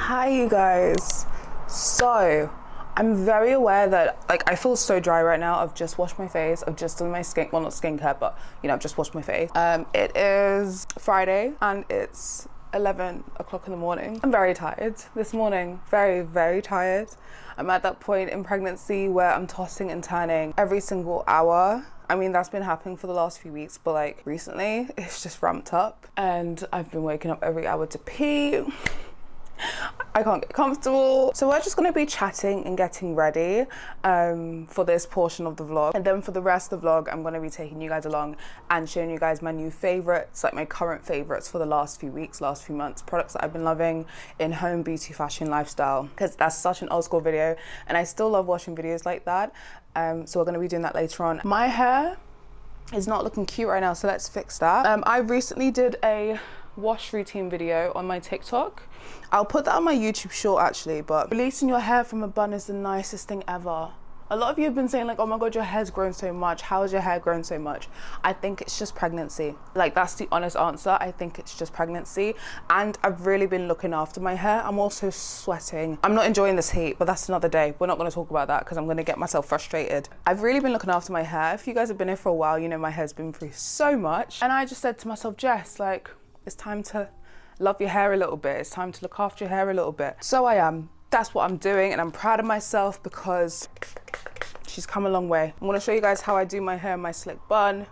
Hi you guys. So I'm very aware that I feel so dry right now. I've just washed my face. I've just done my well, not skincare, but you know, I've just washed my face. It is Friday and it's 11 o'clock in the morning. I'm very tired this morning, very tired. I'm at that point in pregnancy where I'm tossing and turning every single hour. I mean, that's been happening for the last few weeks, but like recently it's just ramped up and I've been waking up every hour to pee. I can't get comfortable. So we're just gonna be chatting and getting ready for this portion of the vlog. And then for the rest of the vlog, I'm gonna be taking you guys along and showing you guys my new favorites, like my current favorites for the last few weeks, last few months, products that I've been loving in home, beauty, fashion, lifestyle, because that's such an old school video and I still love watching videos like that. So we're gonna be doing that later on. My hair is not looking cute right now, so let's fix that. I recently did a wash routine video on my TikTok. I'll put that on my YouTube short actually, but releasing your hair from a bun is the nicest thing ever. A lot of you have been saying like, oh my god, your hair's grown so much. How has your hair grown so much? I think it's just pregnancy. Like, that's the honest answer. I think it's just pregnancy. And I've really been looking after my hair. I'm also sweating. I'm not enjoying this heat, but that's another day. We're not gonna talk about that because I'm gonna get myself frustrated. I've really been looking after my hair. If you guys have been here for a while, you know my hair's been through so much. And I just said to myself, Jess, like, it's time to love your hair a little bit. It's time to look after your hair a little bit. So I am. That's what I'm doing, and I'm proud of myself because she's come a long way. I'm gonna show you guys how I do my hair in my slick bun.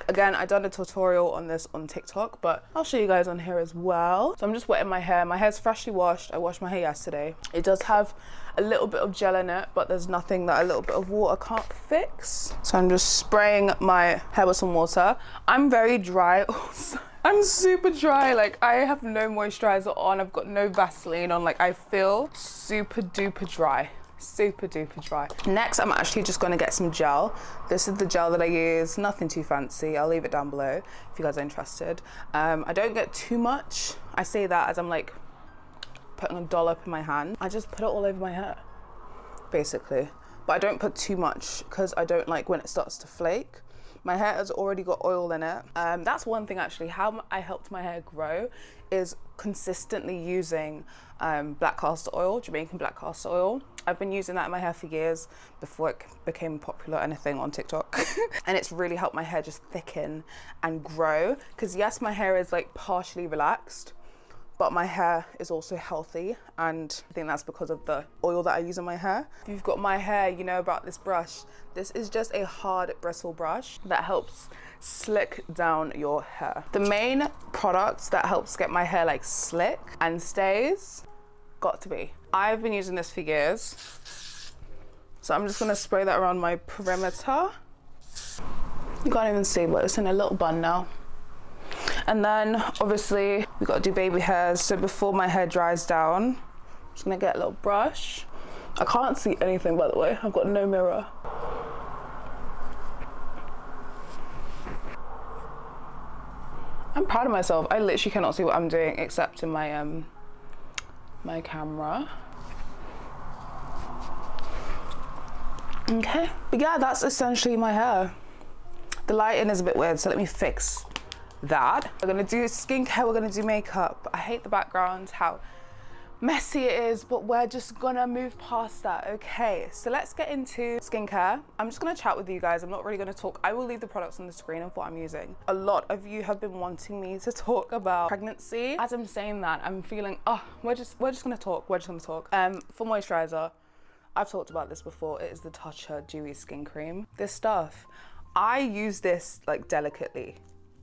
Again, I done a tutorial on this on TikTok, but I'll show you guys on here as well. So I'm just wetting my hair. My hair's freshly washed. I washed my hair yesterday. It does have a little bit of gel in it, but there's nothing that a little bit of water can't fix. So I'm just spraying my hair with some water. I'm very dry. I'm super dry. Like, I have no moisturizer on. I've got no Vaseline on. Like, I feel super duper dry. Super duper dry. Next, I'm actually just going to get some gel. This is the gel that I use. Nothing too fancy. I'll leave it down below if you guys are interested. I don't get too much. I say that as I'm like putting a dollop in my hand. I just put it all over my hair, basically. But I don't put too much because I don't like when it starts to flake. My hair has already got oil in it. That's one thing actually, how I helped my hair grow is consistently using black castor oil, Jamaican black castor oil. I've been using that in my hair for years before it became popular anything on TikTok. And it's really helped my hair just thicken and grow. Because yes, my hair is like partially relaxed, but my hair is also healthy, and I think that's because of the oil that I use in my hair. If you've got my hair, you know about this brush. This is just a hard bristle brush that helps slick down your hair. The main products that helps get my hair like slick and stays, got to be. I've been using this for years. So I'm just gonna spray that around my perimeter. You can't even see, but it's in a little bun now. And then obviously we got to do baby hairs. So before my hair dries down, I'm just gonna get a little brush. I can't see anything, by the way. I've got no mirror. I'm proud of myself. I literally cannot see what I'm doing except in my my camera. Okay, but yeah, that's essentially my hair. The lighting is a bit weird, so let me fix that. We're gonna do skincare, we're gonna do makeup. I hate the background, how messy it is, but we're just gonna move past that. Okay, so let's get into skincare. I'm just gonna chat with you guys. I'm not really gonna talk. I will leave the products on the screen of what I'm using. A lot of you have been wanting me to talk about pregnancy. As I'm saying that, I'm feeling, oh, we're just gonna talk. We're just gonna talk. For moisturizer, I've talked about this before. It is the Tatcha Dewy Skin Cream. This stuff, I use this like delicately.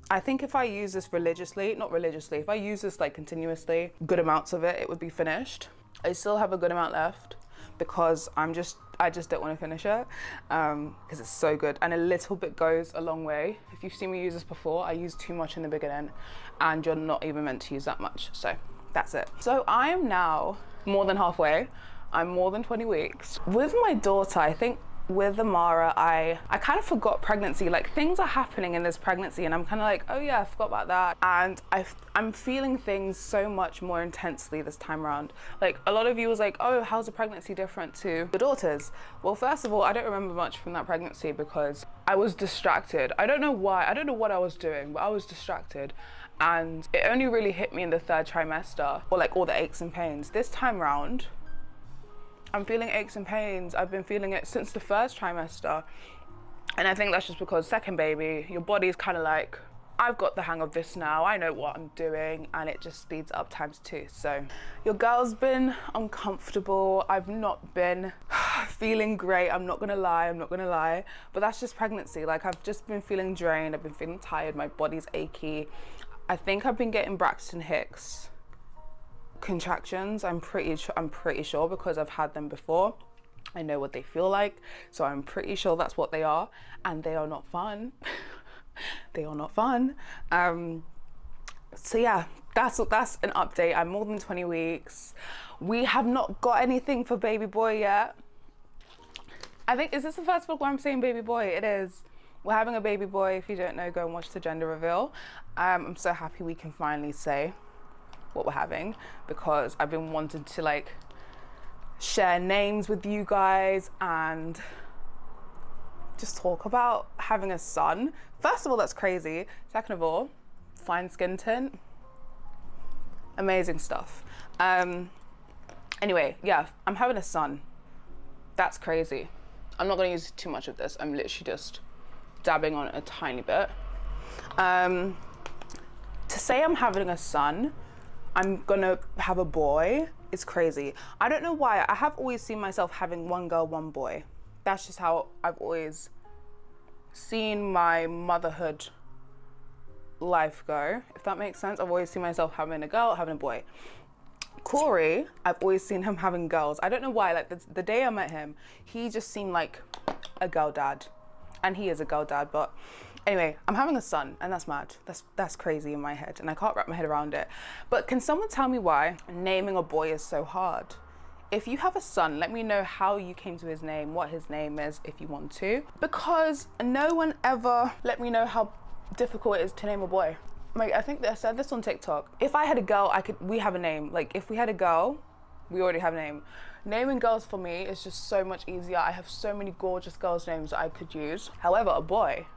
I think if I use this religiously, not religiously, if I use this like continuously, good amounts of it, it would be finished. I still have a good amount left because I just don't want to finish it because it's so good, and a little bit goes a long way. If you've seen me use this before, I use too much in the beginning and you're not even meant to use that much. So that's it. So I am now more than halfway. I'm more than 20 weeks. With my daughter, I think with Amara, I kind of forgot pregnancy. Like, things are happening in this pregnancy and I'm kind of like, oh yeah, I forgot about that. And I'm feeling things so much more intensely this time around. Like, a lot of you was like, oh, how's the pregnancy different to your daughter's? Well, first of all, I don't remember much from that pregnancy because I was distracted. I don't know why. I don't know what I was doing, but I was distracted. and it only really hit me in the 3rd trimester, or like all the aches and pains. This time round, I'm feeling aches and pains. I've been feeling it since the 1st trimester. And I think that's just because 2nd baby, your body's kind of like, I've got the hang of this now, I know what I'm doing, and it just speeds up ×2. So your girl's been uncomfortable. I've not been feeling great, I'm not gonna lie, but that's just pregnancy. Like, I've just been feeling drained, I've been feeling tired, my body's achy. I think I've been getting Braxton Hicks contractions. I'm pretty sure, because I've had them before. I know what they feel like, so I'm pretty sure that's what they are, and they are not fun. They are not fun. So yeah, that's an update. I'm more than 20 weeks. We have not got anything for baby boy yet. I think, is this the first vlog where I'm saying baby boy? It is. We're having a baby boy. If you don't know, go and watch the gender reveal. I'm so happy we can finally say what we're having, because I've been wanting to like share names with you guys and just talk about having a son. First of all, that's crazy. Second of all, fine skin tint, amazing stuff. Anyway, yeah, I'm having a son. That's crazy. I'm not gonna use too much of this. I'm literally just dabbing on it a tiny bit. To say I'm having a son, I'm gonna have a boy, is crazy. I don't know why. I have always seen myself having 1 girl, 1 boy. That's just how I've always seen my motherhood life go, if that makes sense. I've always seen myself having a girl, having a boy. Corey, I've always seen him having girls. I don't know why. Like, the day I met him, he just seemed like a girl dad, and he is a girl dad. But anyway, I'm having a son, and that's mad. That's crazy in my head, and I can't wrap my head around it. But can someone tell me why naming a boy is so hard? If you have a son, let me know how you came to his name, what his name is, if you want to. Because no one ever let me know how difficult it is to name a boy. Like, I think I said this on TikTok. If I had a girl, we have a name. Like, if we had a girl, we already have a name. Naming girls for me is just so much easier. I have so many gorgeous girls' names that I could use. However, a boy,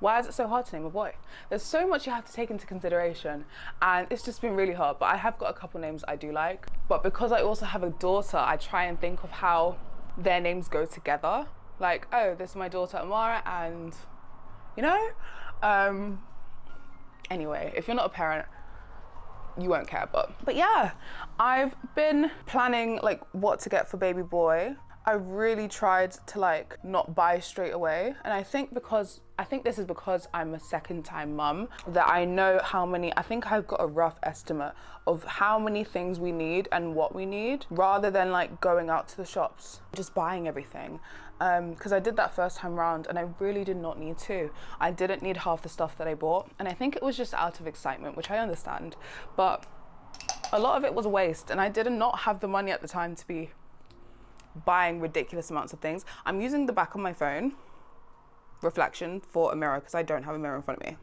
why is it so hard to name a boy? There's so much you have to take into consideration, and it's just been really hard. But I have got a couple names I do like. But because I also have a daughter, I try and think of how their names go together. Like, oh, this is my daughter Amara, and you know? Anyway, if you're not a parent, you won't care, but yeah, I've been planning like what to get for baby boy. I really tried to like not buy straight away, and I think this is because I'm a 2nd-time mum, that I know how many, I think I've got a rough estimate of how many things we need and what we need, rather than like going out to the shops just buying everything, because I did that 1st time round and I really did not need to. I didn't need half the stuff that I bought, and I think it was just out of excitement, which I understand, but a lot of it was a waste, and I did not have the money at the time to be buying ridiculous amounts of things. I'm using the back of my phone reflection for a mirror because I don't have a mirror in front of me.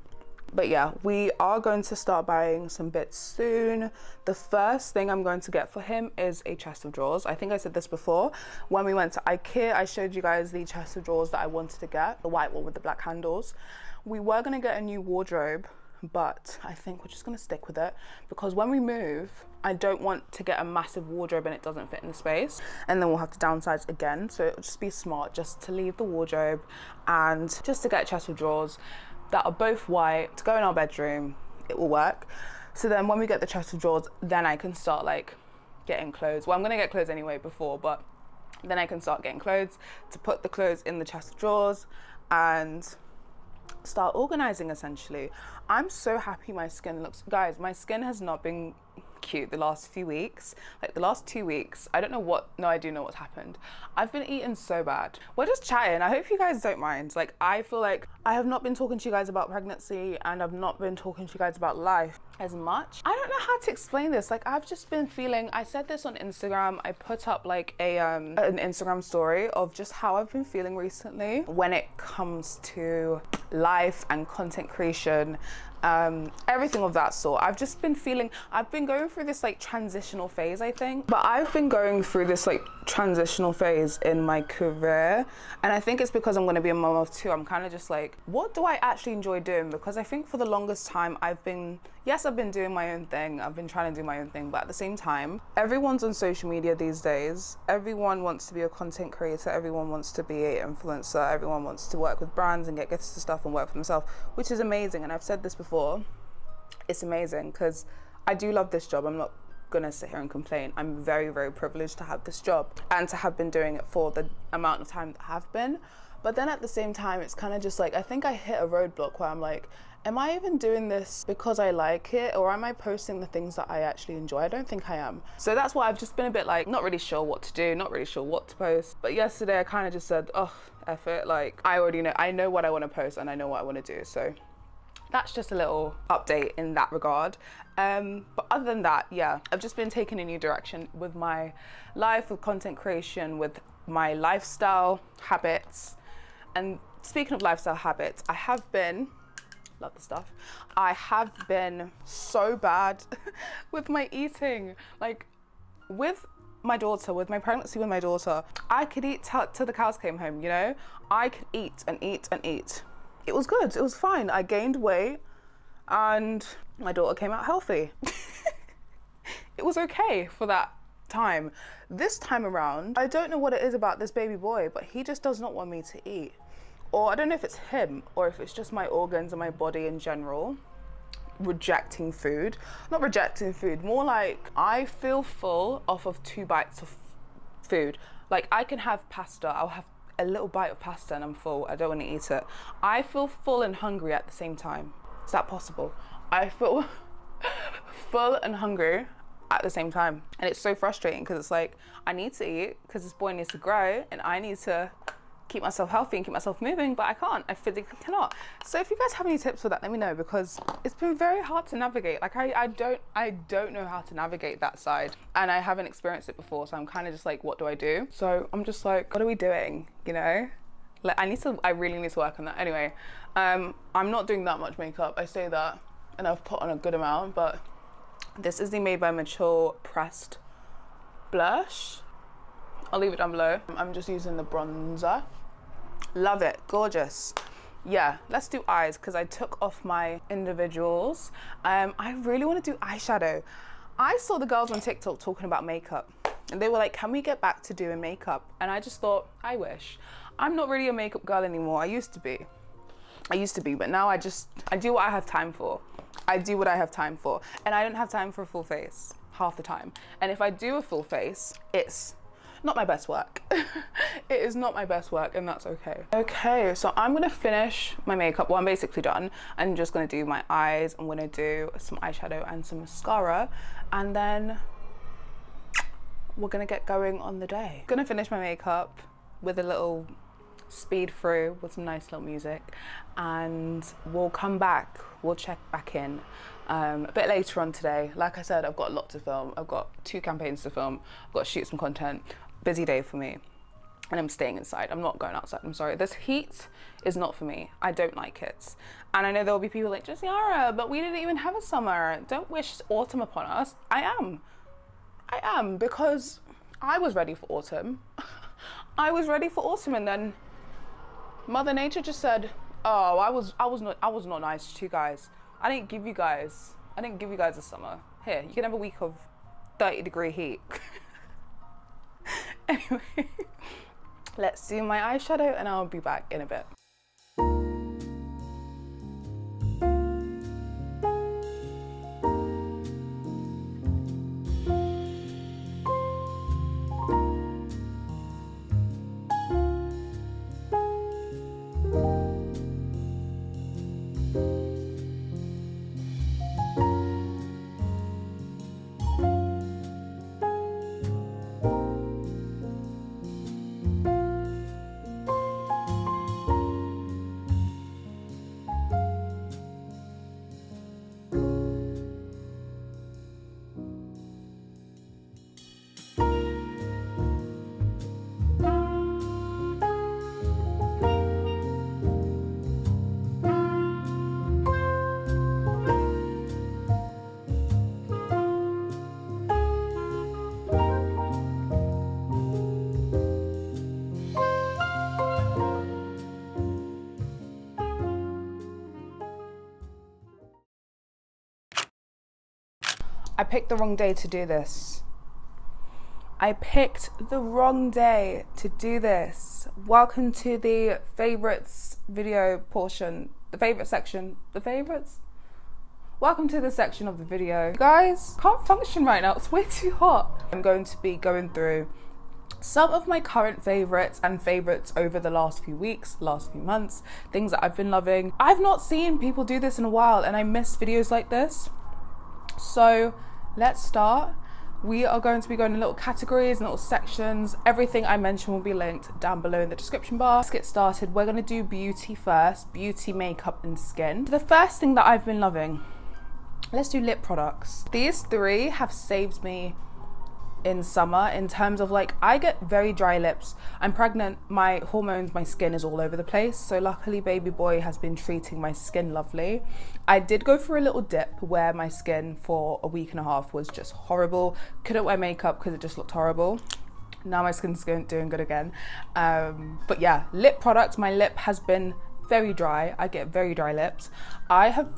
But yeah, we are going to start buying some bits soon. The first thing I'm going to get for him is a chest of drawers. I think I said this before. When we went to IKEA, I showed you guys the chest of drawers that I wanted to get, the white one with the black handles. We were going to get a new wardrobe, but I think we're just gonna stick with it, because when we move, I don't want to get a massive wardrobe and it doesn't fit in the space, and then we'll have to downsize again. So it'll just be smart just to leave the wardrobe and just to get a chest of drawers that are both white to go in our bedroom. It will work. So then when we get the chest of drawers, then I can start like getting clothes. Well, I'm gonna get clothes anyway before, but then I can start getting clothes to put the clothes in the chest of drawers and start organizing essentially. I'm so happy my skin looks, guys, my skin has not been cute the last few weeks. Like the last 2 weeks, I don't know what, no, I do know what's happened. I've been eating so bad. We're just chatting. I hope you guys don't mind. Like, I feel like I have not been talking to you guys about pregnancy, and I've not been talking to you guys about life as much. I don't know how to explain this. Like, I've just been feeling, I said this on Instagram, I put up like an Instagram story of just how I've been feeling recently when it comes to life and content creation, everything of that sort. I've just been feeling, I've been going through this like transitional phase, I think, but I've been going through this like transitional phase in my career, and I think it's because I'm going to be a mom of two. I'm kind of just like, what do I actually enjoy doing? Because I think for the longest time I've been doing my own thing, I've been trying to do my own thing, but at the same time, everyone's on social media these days. Everyone wants to be a content creator, everyone wants to be an influencer, everyone wants to work with brands and get gifts and stuff and work for themselves, which is amazing. And I've said this before, it's amazing because I do love this job. I'm not gonna sit here and complain. I'm very, very privileged to have this job and to have been doing it for the amount of time that I have been. But then at the same time, it's kind of just like, I think I hit a roadblock where I'm like, am I even doing this because I like it, or am I posting the things that I actually enjoy? I don't think I am. So that's why I've just been a bit like, not really sure what to do, not really sure what to post. But yesterday I kind of just said, oh, F it. Like, I already know, I know what I want to post and I know what I want to do. So that's just a little update in that regard. But other than that, yeah, I've just been taking a new direction with my life, with content creation, with my lifestyle habits. And speaking of lifestyle habits, I have been, love the stuff, I have been so bad with my eating. Like with my daughter, with my pregnancy with my daughter, I could eat till the cows came home, you know? I could eat and eat and eat. It was good, it was fine. I gained weight and my daughter came out healthy. It was okay for that time. This time around, I don't know what it is about this baby boy, but he just does not want me to eat. Or I don't know if it's him or if it's just my organs and my body in general rejecting food. Not rejecting food, more like I feel full off of 2 bites of food. Like I can have pasta, I'll have a little bite of pasta and I'm full. I don't want to eat it. I feel full and hungry at the same time. Is that possible? I feel full and hungry at the same time. And it's so frustrating because it's like, I need to eat because this boy needs to grow and I need to keep myself healthy and keep myself moving, but I can't, I physically cannot. So if you guys have any tips for that, let me know, because it's been very hard to navigate. Like I don't know how to navigate that side, and I haven't experienced it before, so I'm kind of just like, what do I do? So I'm just like, what are we doing, you know? Like I really need to work on that. Anyway, I'm not doing that much makeup, I say that, and I've put on a good amount, but this is the Made by Mature pressed blush. I'll leave it down below. I'm just using the bronzer. Love it, gorgeous. Yeah, let's do eyes because I took off my individuals. I really want to do eyeshadow. I saw the girls on TikTok talking about makeup and they were like, can we get back to doing makeup? And I just thought, I wish. I'm not really a makeup girl anymore. I used to be, but now I do what I have time for. I do what I have time for. And I don't have time for a full face half the time. And if I do a full face, it's not my best work. It is not my best work, and that's okay. Okay, so I'm gonna finish my makeup. Well, I'm basically done. I'm just gonna do my eyes. I'm gonna do some eyeshadow and some mascara, and then we're gonna get going on the day. Gonna finish my makeup with a little speed through with some nice little music, and we'll come back, we'll check back in a bit later on today. Like I said, I've got a lot to film. I've got 2 campaigns to film. I've got to shoot some content. Busy day for me, and I'm staying inside. I'm not going outside. I'm sorry. This heat is not for me. I don't like it. And I know there will be people like, Jessiara, but we didn't even have a summer. Don't wish autumn upon us. I am, because I was ready for autumn. I was ready for autumn, and then Mother Nature just said, oh, I was not nice to you guys. I didn't give you guys a summer. Here, you can have a week of 30-degree heat. Anyway, let's do my eyeshadow and I'll be back in a bit. I picked the wrong day to do this. I picked the wrong day to do this. Welcome to the favorites video portion, the favorite section, the favorites? Welcome to the section of the video. You guys, can't function right now, it's way too hot. I'm going to be going through some of my current favorites and favorites over the last few weeks, last few months, things that I've been loving. I've not seen people do this in a while and I miss videos like this. So let's start. We are going to be going in little categories and little sections. Everything I mention will be linked down below in the description bar. Let's get started. We're going to do beauty first, beauty, makeup and skin. The first thing that I've been loving, let's do lip products. These three have saved me in summer in terms of like, I get very dry lips. I'm pregnant, my hormones, my skin is all over the place. So luckily baby boy has been treating my skin lovely. I did go for a little dip where my skin for a week and a half was just horrible. Couldn't wear makeup because it just looked horrible. Now my skin's doing good again. But yeah, lip products, my lip has been very dry. I get very dry lips.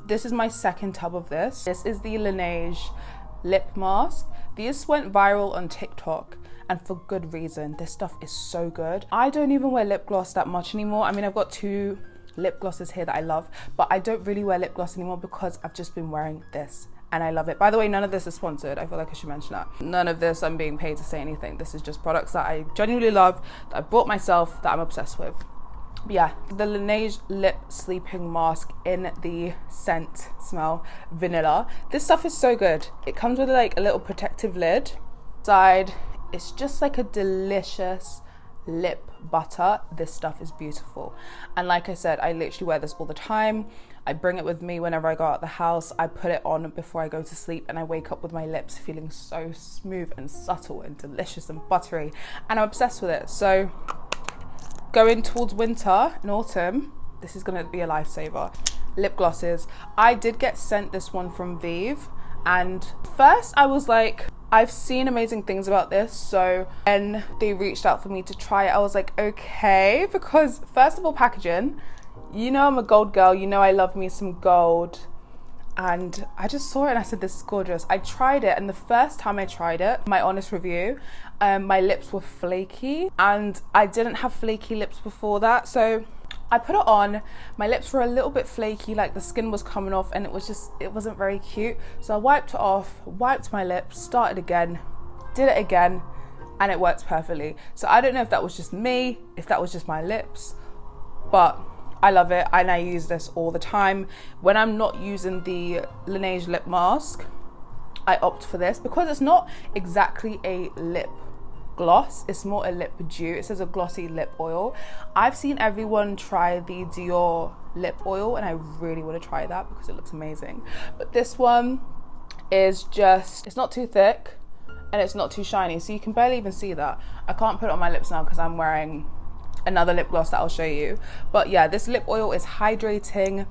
This is my second tub of this. This is the Laneige lip mask. These went viral on TikTok and for good reason. This stuff is so good. I don't even wear lip gloss that much anymore. I mean, I've got 2 lip glosses here that I love, but I don't really wear lip gloss anymore because I've just been wearing this and I love it. By the way, none of this is sponsored. I feel like I should mention that. None of this I'm being paid to say anything. This is just products that I genuinely love, that I bought myself, that I'm obsessed with. But yeah, the Laneige lip sleeping mask in the scent smell vanilla. This stuff is so good. It comes with like a little protective lid. Side, it's just like a delicious lip butter. This stuff is beautiful. And like I said, I literally wear this all the time. I bring it with me whenever I go out the house. I put it on before I go to sleep and I wake up with my lips feeling so smooth and subtle and delicious and buttery. And I'm obsessed with it. So going towards winter and autumn, this is gonna be a lifesaver. Lip glosses. I did get sent this one from Vive, and first I was like, I've seen amazing things about this, so when they reached out for me to try it, I was like, okay, because first of all, packaging, you know I'm a gold girl, you know I love me some gold, and I just saw it and I said, this is gorgeous. I tried it, and the first time I tried it, my honest review, my lips were flaky, and I didn't have flaky lips before that, so I put it on. My lips were a little bit flaky, like the skin was coming off, and it wasn't very cute. So I wiped it off, wiped my lips, started again, did it again, and it works perfectly. So I don't know if that was just me, if that was just my lips, but I love it and I use this all the time. When I'm not using the Laneige lip mask, I opt for this because it's not exactly a lip gloss, it's more a lip dew. It says a glossy lip oil. I've seen everyone try the Dior lip oil and I really want to try that because it looks amazing. But this one is just, it's not too thick and it's not too shiny, so you can barely even see that. I can't put it on my lips now because I'm wearing another lip gloss that I'll show you. But yeah, this lip oil is hydrating.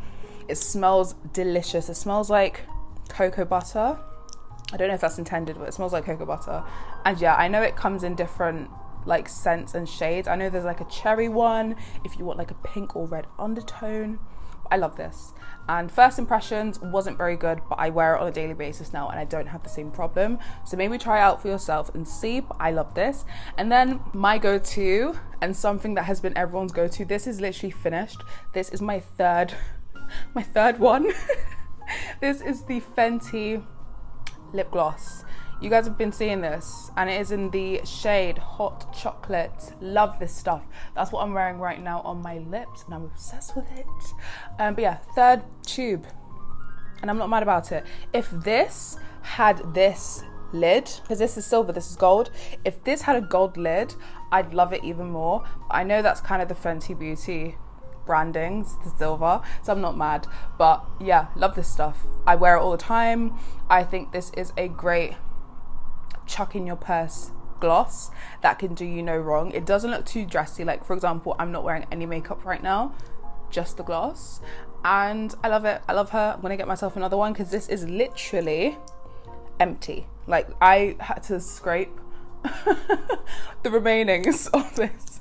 It smells delicious. It smells like cocoa butter. I don't know if that's intended, but it smells like cocoa butter. And yeah, I know it comes in different like scents and shades. I know there's like a cherry one if you want like a pink or red undertone. I love this. And first impressions wasn't very good, but I wear it on a daily basis now and I don't have the same problem. So maybe try it out for yourself and see, but I love this. And then my go-to, and something that has been everyone's go-to, this is literally finished. This is my third one. This is the Fenty lip gloss. You guys have been seeing this and it is in the shade Hot Chocolate. Love this stuff. That's what I'm wearing right now on my lips and I'm obsessed with it. But yeah, third tube and I'm not mad about it. If this had this lid, because this is silver, this is gold, if this had a gold lid, I'd love it even more. I know that's kind of the Fenty Beauty brandings, the silver, so I'm not mad. But yeah, love this stuff. I wear it all the time. I think this is a great chuck in your purse gloss that can do you no wrong. It doesn't look too dressy. Like for example, I'm not wearing any makeup right now, just the gloss, and I love it. I love her. I'm gonna get myself another one because this is literally empty. Like I had to scrape the remainings of this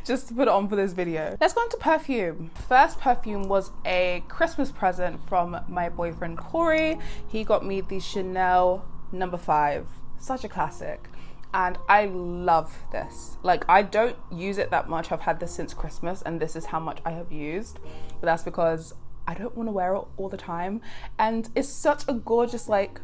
just to put it on for this video. Let's go into perfume. First perfume was a Christmas present from my boyfriend Corey. He got me the Chanel Number 5, such a classic. And I love this. Like, I don't use it that much. I've had this since Christmas, and this is how much I have used. But that's because I don't want to wear it all the time. And it's such a gorgeous, like,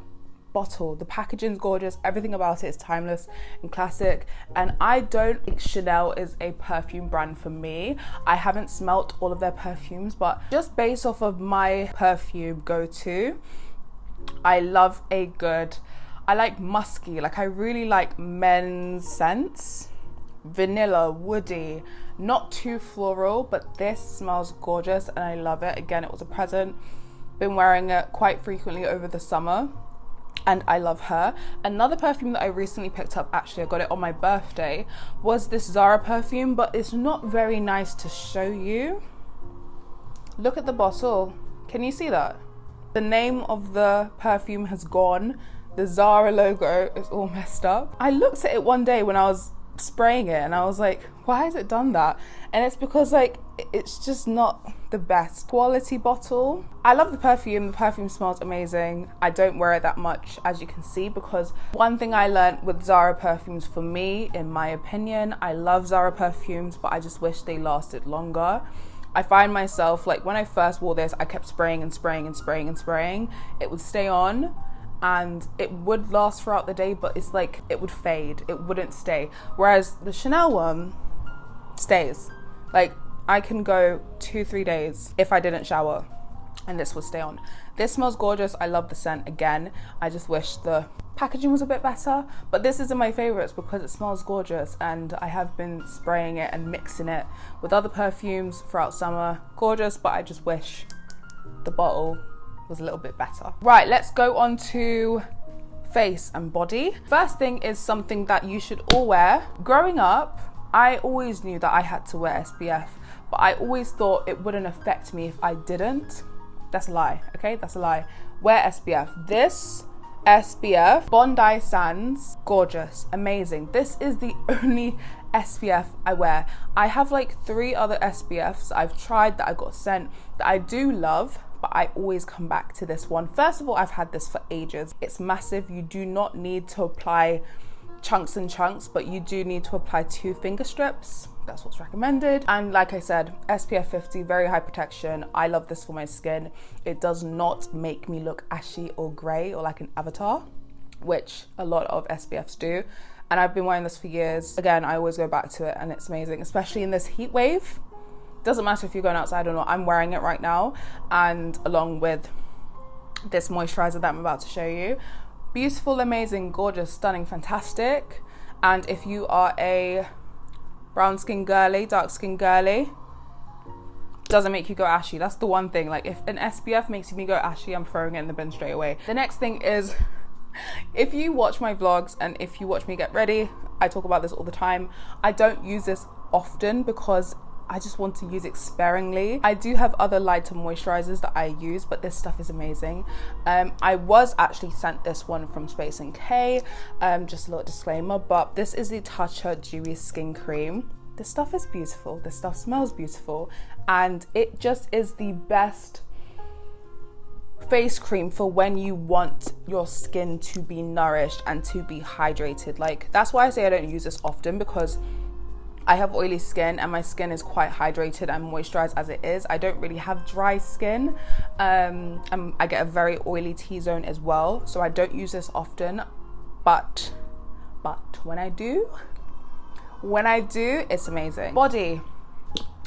bottle. The packaging's gorgeous. Everything about it is timeless and classic. And I don't think Chanel is a perfume brand for me. I haven't smelt all of their perfumes, but just based off of my perfume go-to, I love a good, I like musky, like I really like men's scents. Vanilla, woody, not too floral, but this smells gorgeous and I love it. Again, it was a present. Been wearing it quite frequently over the summer and I love her. Another perfume that I recently picked up, actually I got it on my birthday, was this Zara perfume, but it's not very nice to show you. Look at the bottle. Can you see that? The name of the perfume has gone. The Zara logo is all messed up. I looked at it one day when I was spraying it and I was like, why has it done that? And it's because like, it's just not the best quality bottle. I love the perfume smells amazing. I don't wear it that much, as you can see, because one thing I learned with Zara perfumes, for me, in my opinion, I love Zara perfumes, but I just wish they lasted longer. I find myself, like when I first wore this, I kept spraying and spraying and spraying and spraying. It would stay on and it would last throughout the day, but it's like it would fade, it wouldn't stay. Whereas the Chanel one stays. Like I can go 2-3 days if I didn't shower and this would stay on. This smells gorgeous. I love the scent. Again, I just wish the packaging was a bit better, but this is in my favorites because it smells gorgeous and I have been spraying it and mixing it with other perfumes throughout summer. Gorgeous, but I just wish the bottle was a little bit better. Right, let's go on to face and body. First thing is something that you should all wear. Growing up, I always knew that I had to wear SPF, but I always thought it wouldn't affect me if I didn't. That's a lie, okay? That's a lie. Wear SPF. This SPF, Bondi Sands, gorgeous, amazing. This is the only SPF I wear. I have like 3 other SPFs I've tried that I got sent that I do love, but I always come back to this one. First of all, I've had this for ages. It's massive. You do not need to apply chunks and chunks, but you do need to apply 2 finger strips. That's what's recommended. And like I said, SPF 50, very high protection. I love this for my skin. It does not make me look ashy or grey or like an avatar, which a lot of SPFs do. And I've been wearing this for years. Again, I always go back to it and it's amazing, especially in this heat wave. Doesn't matter if you're going outside or not, I'm wearing it right now. And along with this moisturizer that I'm about to show you. Beautiful, amazing, gorgeous, stunning, fantastic. And if you are a brown skin girly, dark skin girly, doesn't make you go ashy. That's the one thing. Like if an SPF makes me go ashy, I'm throwing it in the bin straight away. The next thing is, if you watch my vlogs and if you watch me get ready, I talk about this all the time. I don't use this often because I just want to use it sparingly. I do have other lighter moisturizers that I use, but this stuff is amazing. I was actually sent this one from ᴍᴏʀᴇ, just a little disclaimer, but this is the Tatcha Dewy Skin Cream. This stuff is beautiful, this stuff smells beautiful, and it just is the best face cream for when you want your skin to be nourished and to be hydrated. Like, that's why I say I don't use this often, because I have oily skin and my skin is quite hydrated and moisturized as it is. I don't really have dry skin. I get a very oily T-zone as well, so I don't use this often, but when I do, it's amazing. Body.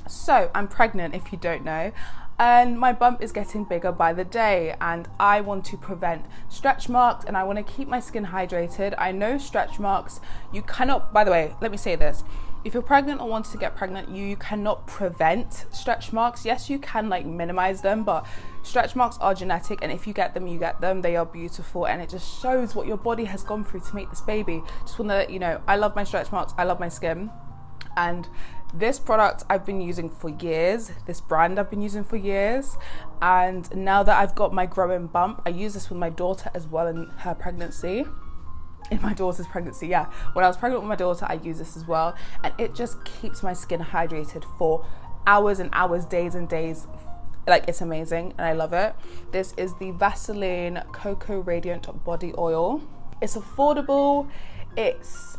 So I'm pregnant, if you don't know, and my bump is getting bigger by the day, and I want to prevent stretch marks and I want to keep my skin hydrated. I know stretch marks, you cannot, by the way, let me say this. If you're pregnant or want to get pregnant, you cannot prevent stretch marks. Yes, you can like minimize them, but stretch marks are genetic, and if you get them, you get them. They are beautiful, and it just shows what your body has gone through to make this baby. Just want to let you know, I love my stretch marks, I love my skin, and this product I've been using for years, this brand I've been using for years, and now that I've got my growing bump, I use this with my daughter as well in her pregnancy. In my daughter's pregnancy, yeah. When I was pregnant with my daughter, I use this as well, and it just keeps my skin hydrated for hours and hours, days and days. Like, it's amazing and I love it. This is the Vaseline Cocoa Radiant Body Oil. It's affordable, it's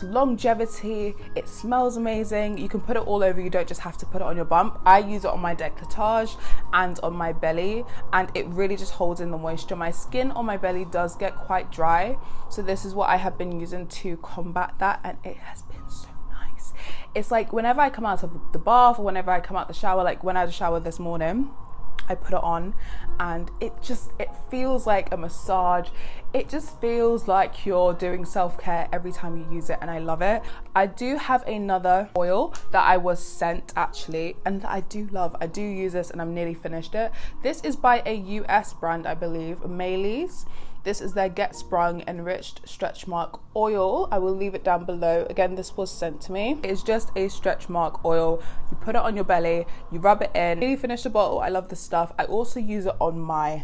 longevity, it smells amazing. You can put it all over, you don't just have to put it on your bump. I use it on my décolletage and on my belly, and it really just holds in the moisture. My skin on my belly does get quite dry, so this is what I have been using to combat that, and it has been so nice. It's like whenever I come out of the bath or whenever I come out the shower, like when I had a shower this morning, I put it on and it feels like a massage. It just feels like you're doing self-care every time you use it, and I love it. I do have another oil that I was sent actually, and I do love. I do use this and I'm nearly finished it. This is by a US brand, I believe, ᴏᴘᴇ. This is their Get Sprung Enriched Stretch Mark Oil. I will leave it down below. Again, this was sent to me. It's just a stretch mark oil. You put it on your belly, you rub it in. Really finish the bottle. I love this stuff. I also use it on my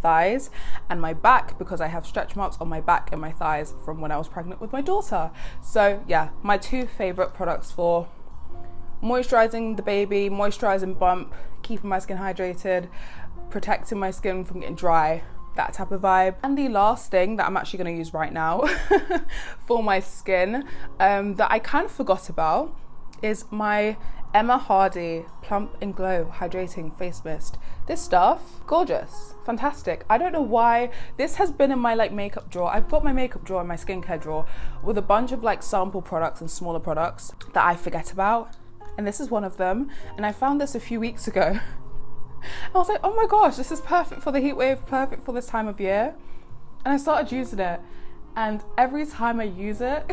thighs and my back because I have stretch marks on my back and my thighs from when I was pregnant with my daughter. So yeah, my two favorite products for moisturizing the baby, moisturizing bump, keeping my skin hydrated, protecting my skin from getting dry, that type of vibe. And the last thing that I'm actually going to use right now for my skin that I kind of forgot about is my Emma Hardy Plump and Glow Hydrating Face Mist. This stuff, gorgeous, fantastic. I don't know why this has been in my like makeup drawer. I've got my makeup drawer and my skincare drawer with a bunch of like sample products and smaller products that I forget about, and this is one of them. And I found this a few weeks ago. I was like, oh my gosh, this is perfect for the heat wave, perfect for this time of year. And I started using it, and every time I use it,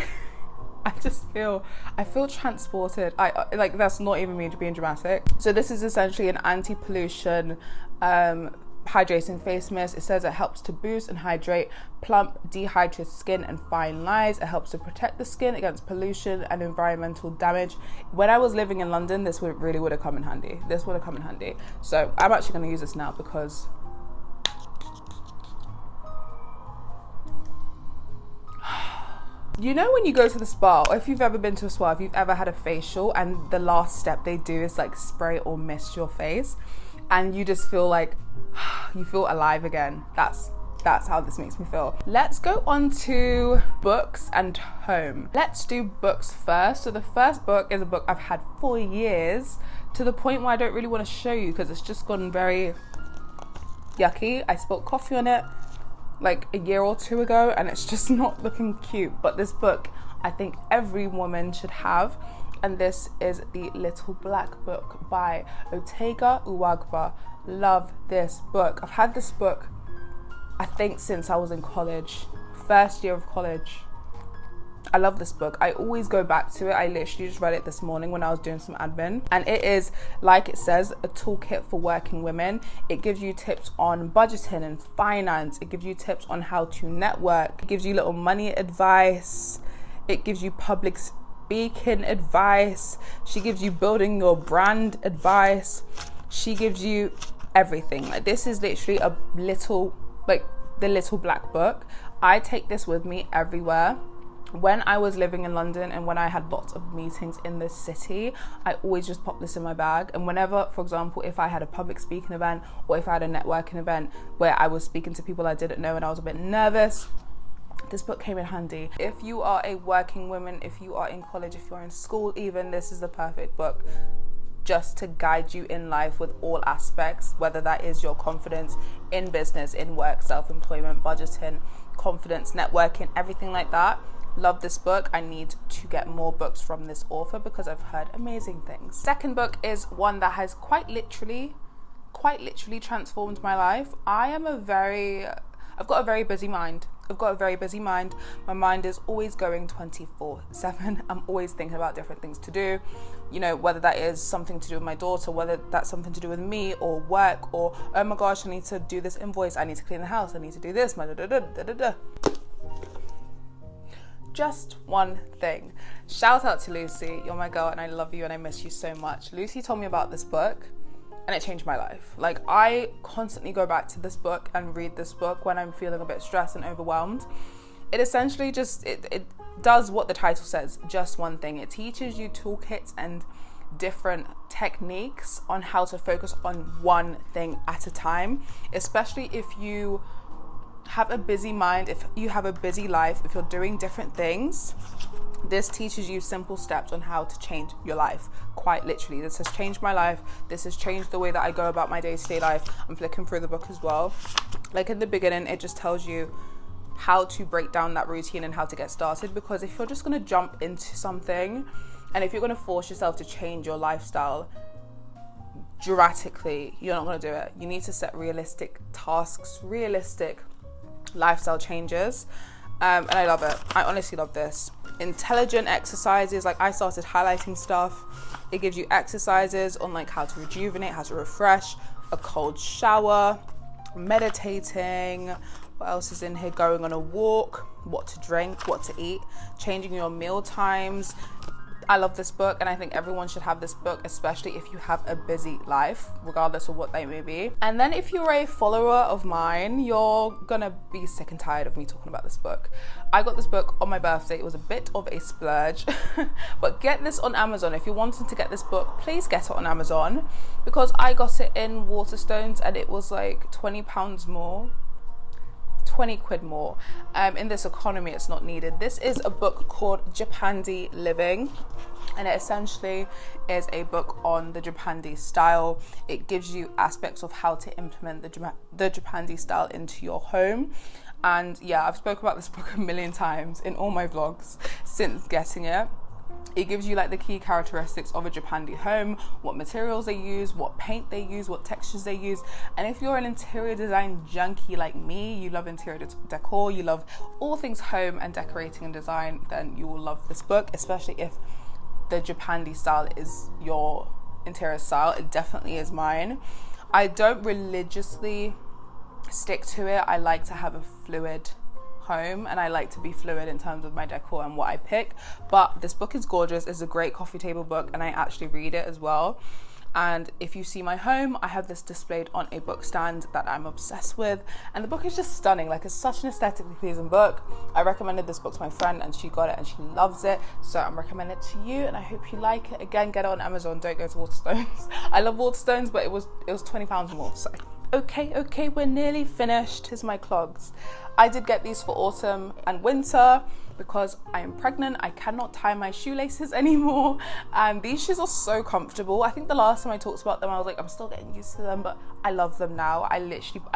I feel transported. I like, that's not even me being dramatic. So this is essentially an anti-pollution hydrating face mist. It says it helps to boost and hydrate plump, dehydrated skin and fine lines. It helps to protect the skin against pollution and environmental damage. When I was living in London, this really would have come in handy. This would have come in handy. So I'm actually going to use this now because you know when you go to the spa, or if you've ever been to a spa, if you've ever had a facial and the last step they do is like spray or mist your face, and you just feel like you feel alive again. That's how this makes me feel. Let's go on to books and home. Let's do books first. So the first book is a book I've had for years, to the point where I don't really want to show you because it's just gone very yucky. I spilled coffee on it like a year or two ago and it's just not looking cute. But this book I think every woman should have, and this is The Little Black Book by ᴏᴘᴇᴜ. Love this book. I've had this book I think since I was in college, first year of college. I love this book. I always go back to it. I literally just read it this morning when I was doing some admin, and it is, like it says, a toolkit for working women. It gives you tips on budgeting and finance. It gives you tips on how to network. It gives you little money advice. It gives you public speaking advice. She gives you building your brand advice. She gives you everything. Like, this is literally a little, like, the Little Black Book. I take this with me everywhere. When I was living in London and when I had lots of meetings in the city, I always just pop this in my bag. And whenever, for example, if I had a public speaking event or if I had a networking event where I was speaking to people I didn't know and I was a bit nervous, this book came in handy. If you are a working woman, if you are in college, if you're in school even, this is the perfect book just to guide you in life with all aspects, whether that is your confidence in business, in work, self-employment, budgeting, confidence, networking, everything like that. Love this book. I need to get more books from this author because I've heard amazing things. Second book is one that has quite literally transformed my life. I've got a very busy mind. My mind is always going 24/7. I'm always thinking about different things to do, you know, whether that is something to do with my daughter, whether that's something to do with me or work, or oh my gosh, I need to do this invoice, I need to clean the house, I need to do this, just one thing. Shout out to Lucy. You're my girl and I love you and I miss you so much. Lucy told me about this book and it changed my life. Like, I constantly go back to this book and read this book when I'm feeling a bit stressed and overwhelmed. It essentially just, it does what the title says, just one thing. It teaches you toolkits and different techniques on how to focus on one thing at a time, especially if you have a busy mind, if you have a busy life, if you're doing different things, this teaches you simple steps on how to change your life. Quite literally, this has changed my life. This has changed the way that I go about my day-to-day life. I'm flicking through the book as well. Like in the beginning, it just tells you how to break down that routine and how to get started, because if you're just going to jump into something and if you're going to force yourself to change your lifestyle dramatically, you're not going to do it. You need to set realistic tasks, realistic lifestyle changes. And I love it. I honestly love this. Intelligent exercises, like I started highlighting stuff. It gives you exercises on like how to rejuvenate, how to refresh, a cold shower, meditating. What else is in here? Going on a walk, what to drink, what to eat, changing your meal times. I love this book, and I think everyone should have this book, especially if you have a busy life, regardless of what they may be. And then if you're a follower of mine, you're gonna be sick and tired of me talking about this book. I got this book on my birthday. It was a bit of a splurge, but get this on Amazon. If you're wanting to get this book, please get it on Amazon, because I got it in Waterstones and it was like £20 more. 20 quid more. In this economy, it's not needed. This is a book called Japandi Living, and it essentially is a book on the Japandi style. It gives you aspects of how to implement the Japandi style into your home. And yeah, I've spoken about this book a million times in all my vlogs since getting it. It gives you like the key characteristics of a Japandi home, what materials they use, what paint they use, what textures they use. And if you're an interior design junkie like me, you love interior decor, you love all things home and decorating and design, then you will love this book, especially if the Japandi style is your interior style. It definitely is mine. I don't religiously stick to it. I like to have a fluid home, and I like to be fluid in terms of my decor and what I pick. But this book is gorgeous. It's a great coffee table book, and I actually read it as well. And if you see my home, I have this displayed on a book stand that I'm obsessed with, and the book is just stunning. Like, it's such an aesthetically pleasing book. I recommended this book to my friend and she got it and she loves it, so I'm recommending it to you, and I hope you like it. Again, get it on Amazon, don't go to Waterstones. I love Waterstones, but it was £20 more. So okay, we're nearly finished. Here's my clogs. I did get these for autumn and winter because I am pregnant. I cannot tie my shoelaces anymore, and these shoes are so comfortable. I think the last time I talked about them, I was like, I'm still getting used to them, but I love them now. I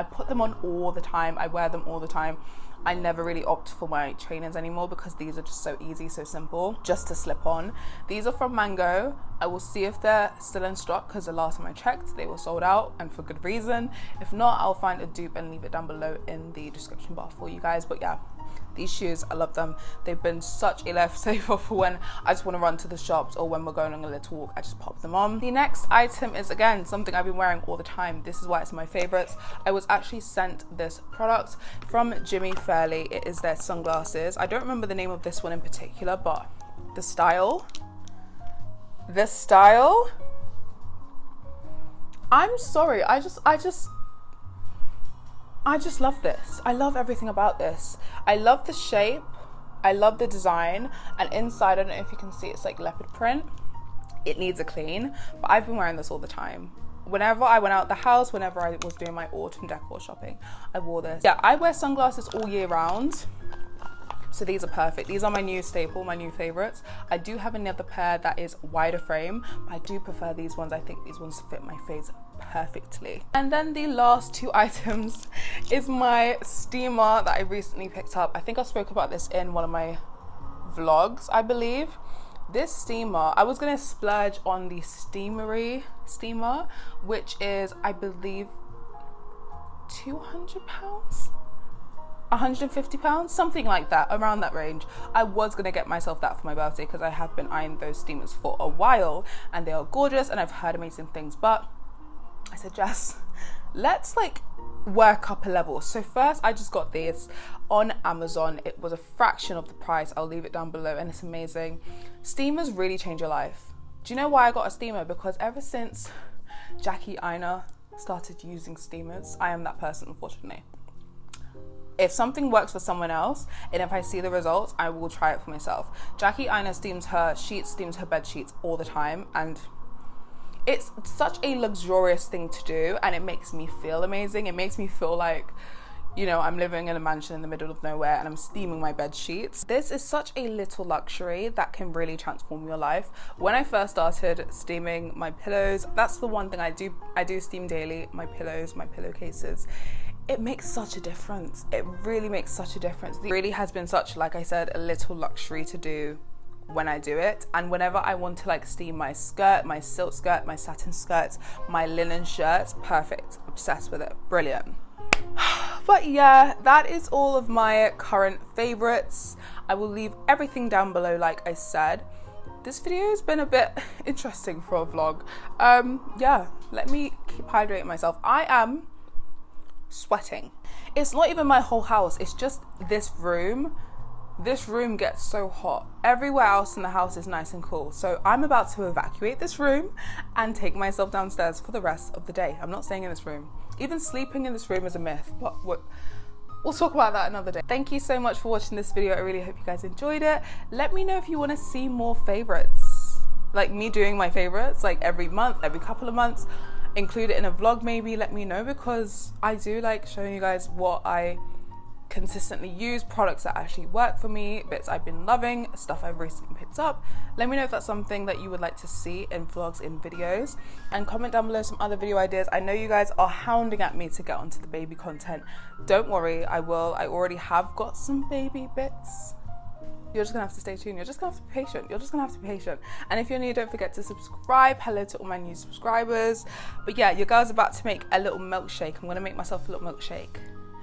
put them on all the time. I wear them all the time. I never really opt for my trainers anymore because these are just so easy, so simple, just to slip on. These are from Mango. I will see if they're still in stock, because the last time I checked, they were sold out, and for good reason. If not, I'll find a dupe and leave it down below in the description bar for you guys. But yeah, these shoes, I love them. They've been such a lifesaver for when I just want to run to the shops or when we're going on a little walk. I just pop them on. The next item is, again, something I've been wearing all the time. This is why it's my favorites. I was actually sent this product from ᴍᴏʀᴇ. It is their sunglasses. I don't remember the name of this one in particular, but the style, I'm sorry, I just love this. I love everything about this. I love the shape, I love the design, and inside, I don't know if you can see, it's like leopard print. It needs a clean, but I've been wearing this all the time. Whenever I went out the house, whenever I was doing my autumn decor shopping, I wore this. Yeah, I wear sunglasses all year round, so these are perfect. These are my new staple, my new favorites. I do have another pair that is wider frame, but I do prefer these ones. I think these ones fit my face perfectly. And then the last two items is my steamer that I recently picked up. I think I spoke about this in one of my vlogs, I believe. This steamer, I was gonna splurge on the Steamery steamer, which is, I believe, £200? £150, something like that, around that range. I was gonna get myself that for my birthday because I have been eyeing those steamers for a while and they are gorgeous and I've heard amazing things. But I said, Jess, let's like work up a level. So first, I just got this on Amazon. It was a fraction of the price. I'll leave it down below, and it's amazing. Steamers really change your life. Do you know why I got a steamer? Because ever since Jackie Aina started using steamers, I am that person, unfortunately. If something works for someone else, and if I see the results, I will try it for myself. Jackie Aina steams her sheets, steams her bed sheets all the time, and it's such a luxurious thing to do, and it makes me feel amazing. It makes me feel like, you know, I'm living in a mansion in the middle of nowhere and I'm steaming my bed sheets. This is such a little luxury that can really transform your life. When I first started steaming my pillows, that's the one thing I do steam daily, my pillows, my pillowcases. It makes such a difference. It really makes such a difference. It really has been such, like I said, a little luxury to do when I do it. And whenever I want to like steam my skirt, my silk skirt, my satin skirts, my linen shirts, perfect, obsessed with it, brilliant. But yeah, that is all of my current favorites. I will leave everything down below like I said. This video has been a bit interesting for a vlog. Yeah, let me keep hydrating myself. I am sweating. It's not even my whole house, it's just this room. This room gets so hot. Everywhere else in the house is nice and cool. So I'm about to evacuate this room and take myself downstairs for the rest of the day. I'm not staying in this room. Even sleeping in this room is a myth, but we'll talk about that another day. Thank you so much for watching this video. I really hope you guys enjoyed it. Let me know if you want to see more favorites. Like me doing my favorites like every month, every couple of months. Include it in a vlog maybe. Let me know, because I do like showing you guys what I consistently use, products that actually work for me, bits I've been loving, stuff I've recently picked up. Let me know if that's something that you would like to see in vlogs, in videos, and comment down below some other video ideas. I know you guys are hounding at me to get onto the baby content. Don't worry, I will. I already have got some baby bits. You're just gonna have to stay tuned. You're just gonna have to be patient. You're just gonna have to be patient. And if you're new, don't forget to subscribe. Hello to all my new subscribers. But yeah, your girl's about to make a little milkshake. I'm gonna make myself a little milkshake,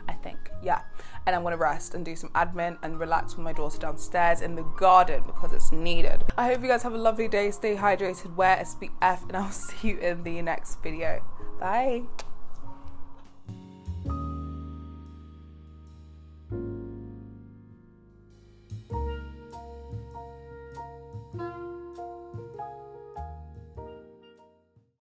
I think, yeah. And I'm gonna rest and do some admin and relax with my daughter downstairs in the garden because it's needed. I hope you guys have a lovely day. Stay hydrated, wear SPF, and I'll see you in the next video. Bye.